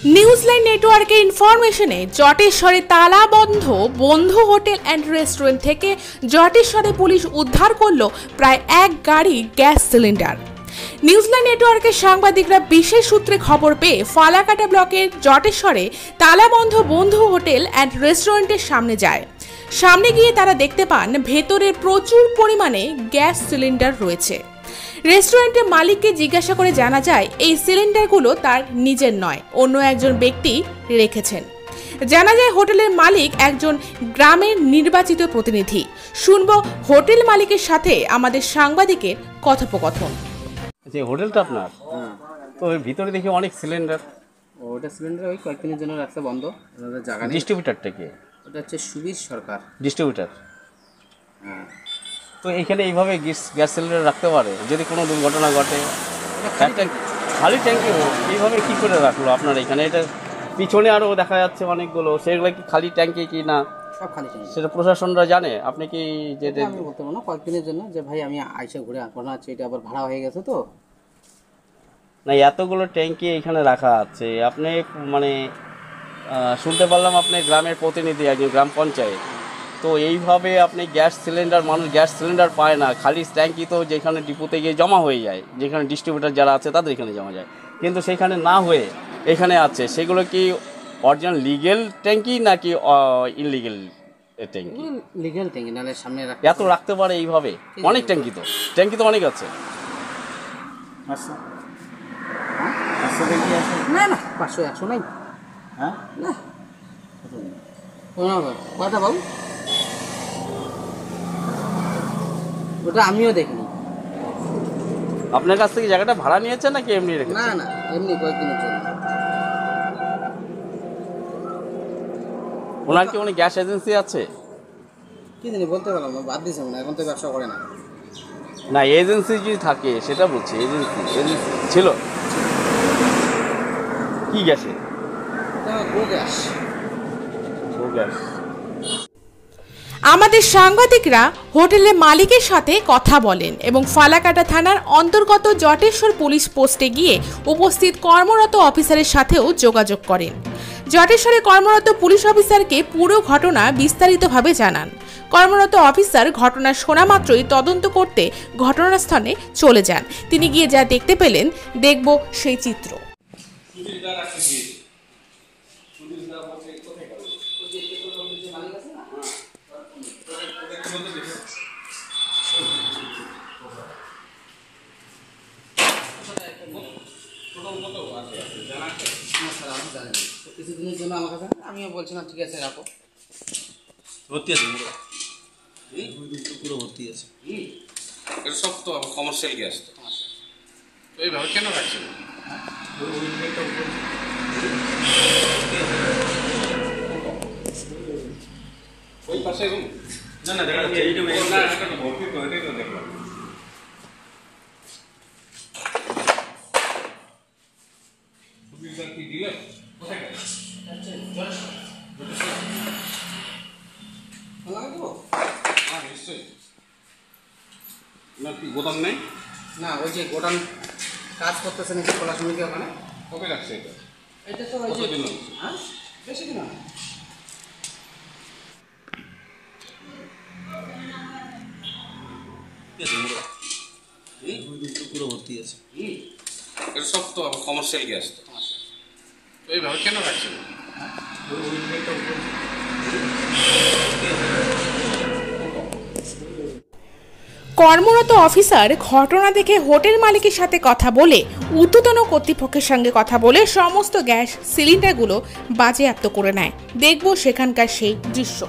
নিউজলাইন নেটওয়ার্কের ইনফরমেশনে জটেশ্বরে তালা বন্ধ হোটেল অ্যান্ড রেস্টুরেন্ট থেকে জটেশ্বরে পুলিশ উদ্ধার করলো প্রায় 1 গাড়ি গ্যাস সিলিন্ডার। নিউজলাইন নেটওয়ার্কের সাংবাদিকরা বিশেষ সূত্রে খবর পেয়ে ফালাকাটা ব্লকের জটেশ্বরে তালা বন্ধ হোটেল অ্যান্ড রেস্টুরেন্টের সামনে যায়। সামনে গিয়ে তারা দেখতে পান ভেতরে প্রচুর পরিমাণে গ্যাস সিলিন্ডার রয়েছে। রেস্টুরেন্টের মালিককে জিজ্ঞাসা করে জানা যায় এই সিলিন্ডারগুলো তার নিজের নয়, অন্য একজন ব্যক্তি রেখেছেন। জানা যায় হোটেলের মালিক একজন গ্রামের নির্বাচিত প্রতিনিধি। শুনবো হোটেল মালিকের সাথে আমাদের সাংবাদিকের কথোপকথন। যে হোটেলটা আপনার, তো এর ভিতরে দেখি অনেক সিলিন্ডার। ওটা সিলিন্ডার ওই কয়েকদিনের জন্য রাখতে বন্ধ, ওদের জায়গা নেই। ডিস্ট্রিবিউটারটা কি? ওটা হচ্ছে সুবীর সরকার ডিস্ট্রিবিউটার। হ্যাঁ, তো এইখানে এইভাবে গ্যাস সিলিন্ডার রাখতে পারে যদি কোনো দুর্ঘটনা ঘটে? খালি ট্যাঙ্কি এইভাবে কী করে রাখলো আপনার এখানে? এটা পিছনে আরও দেখা যাচ্ছে অনেকগুলো, সেগুলো কি খালি ট্যাঙ্কি কি না সব খালি ট্যাঙ্কি? সেটা প্রশাসনরা জানে? আপনি কি যেতে? আমি বলতে পারবো না, কয়েকদিনের জন্য যে ভাই আমি আইসা ঘুরে ঘটনা আছে, এটা আবার ভাড়া হয়ে গেছে তো না, এতগুলো ট্যাঙ্কি এখানে রাখা আছে। আপনি মানে শুনতে পারলাম আপনি গ্রামের প্রতিনিধি, একজন গ্রাম পঞ্চায়েত। তো এইভাবে আপনি গ্যাস সিলিন্ডার, মানুষ গ্যাস সিলিন্ডার পায় না, খালি ট্যাঙ্কি তো যেখানে ডিপোতে গিয়ে জমা হয়ে যায়, যেখানে ডিস্ট্রিবিউটার যারা আছে তাদের এখানে জমা যায়, কিন্তু সেখানে না হয়ে এখানে আছে। সেগুলো কি অরিজিনাল লিগেল ট্যাঙ্কি নাকি ইনলিগেল ট্যাঙ্কি? লিগ্যাল ট্যাঙ্কি, নাহলে সামনে এত রাখতে পারে এইভাবে? অনেক ট্যাঙ্কি তো অনেক আছে। না না 500-100 নাই। হ্যাঁ না কথা বাবু, ওটা আমিও দেখিনি। আপনার কাছ থেকে জায়গাটা ভাড়া নিয়েছেন নাকি এমনি রেখেছেন? না না, এমনি কয়েকদিনের জন্য। ওনার কি উনি গ্যাস এজেন্সি আছে? কি জানি, বলতে পারলাম না, বাদ দিয়েছে মনে, এখন তো ব্যবসা করে না। না, এজেন্সি যদি থাকে সেটা বলছি, এজেন্সি ছিল কি গ্যাসে? গো গ্যাস। আমাদের সাংবাদিকরা হোটেলের মালিকের সাথে কথা বলেন এবং ফালাকাটা থানার অন্তর্গত জটেশ্বর পুলিশ পোস্টে গিয়ে উপস্থিত কর্মরত অফিসারের সাথেও যোগাযোগ করেন। জটেশ্বরে কর্মরত পুলিশ অফিসারকে পুরো ঘটনা বিস্তারিতভাবে জানান। কর্মরত অফিসার ঘটনা শোনা মাত্রই তদন্ত করতে ঘটনাস্থলে চলে যান। তিনি গিয়ে যা দেখতে পেলেন, দেখব সেই চিত্র। কিছুদিনের জন্য আমার কাছে, আমিও বলছিলাম ঠিক আছে রাখো। ভর্তি আছে পুরো ভর্তি আছে। এটা সব তো কমার্শিয়াল গ্যাস, তো এইভাবে কেন রাখছেন? ওই পাশে না না দেখা যাচ্ছে, এইটা না এটা তো ভর্তি, তো এটাই তো দেখলাম। সুবিধা কি দিলে কোথায় গেল? হ্যাঁ নিশ্চয়ই। না কি গোদাম নেই? না, ওই যে গোডাউন কাজ করতেছে নাকি খোলা সমিতি ওখানে। কবে রাখছে এটা? এটা তো ওই যে কতদিন? হ্যাঁ, বেশি দিন না। পুরো ভর্তি আছে। এটা সব তো কমার্শিয়াল গ্যাস, তো এইভাবে কেন রাখছেন? কর্মরত অফিসার ঘটনা দেখে হোটেল মালিকের সাথে কথা বলে ঊর্ধ্বতন কর্তৃপক্ষের সঙ্গে কথা বলে সমস্ত গ্যাস সিলিন্ডারগুলো বাজেয়াপ্ত করে নেয়। দেখব সেখানকার সেই দৃশ্য।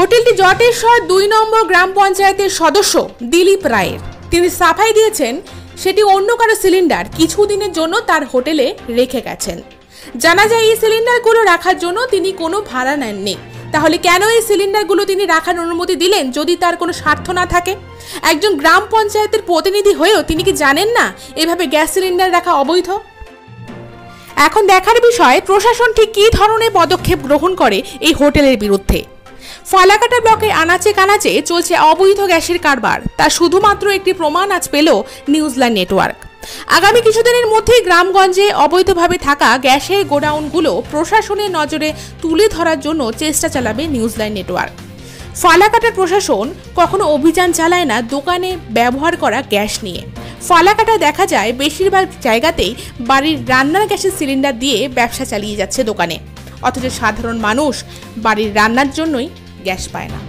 হোটেলটি জটেশ্বর 2 নম্বর গ্রাম পঞ্চায়েতের সদস্য দিলীপ রায়ের। তিনি সাফাই দিয়েছেন সেটি অন্য কারো সিলিন্ডার কিছুদিনের জন্য তার হোটেলে রেখে গেছেন। জানা যায় এই সিলিন্ডারগুলো রাখার জন্য তিনি কোনো ভাড়া নেননি। তাহলে কেন এই সিলিন্ডারগুলো তিনি রাখার অনুমতি দিলেন যদি তার কোনো স্বার্থ না থাকে? একজন গ্রাম পঞ্চায়েতের প্রতিনিধি হয়েও তিনি কি জানেন না এভাবে গ্যাস সিলিন্ডার রাখা অবৈধ? এখন দেখার বিষয় প্রশাসন ঠিক কী ধরনের পদক্ষেপ গ্রহণ করে এই হোটেলের বিরুদ্ধে। ফালাকাটা ব্লকের আনাচে কানাচে চলছে অবৈধ গ্যাসের কারবার, তার শুধুমাত্র একটি প্রমাণ আজ পেল নিউজল্যান্ড নেটওয়ার্ক। আগামী কিছুদিনের মধ্যেই গ্রামগঞ্জে অবৈধভাবে থাকা গ্যাসের গোডাউনগুলো প্রশাসনের নজরে তুলে ধরার জন্য চেষ্টা চালাবে নিউজল্যান্ড নেটওয়ার্ক। ফালাকাটার প্রশাসন কখনো অভিযান চালায় না দোকানে ব্যবহার করা গ্যাস নিয়ে। ফালাকাটায় দেখা যায় বেশিরভাগ জায়গাতেই বাড়ির রান্নার গ্যাসের সিলিন্ডার দিয়ে ব্যবসা চালিয়ে যাচ্ছে দোকানে, অথচ সাধারণ মানুষ বাড়ির রান্নার জন্যই গ্যাস পায় না।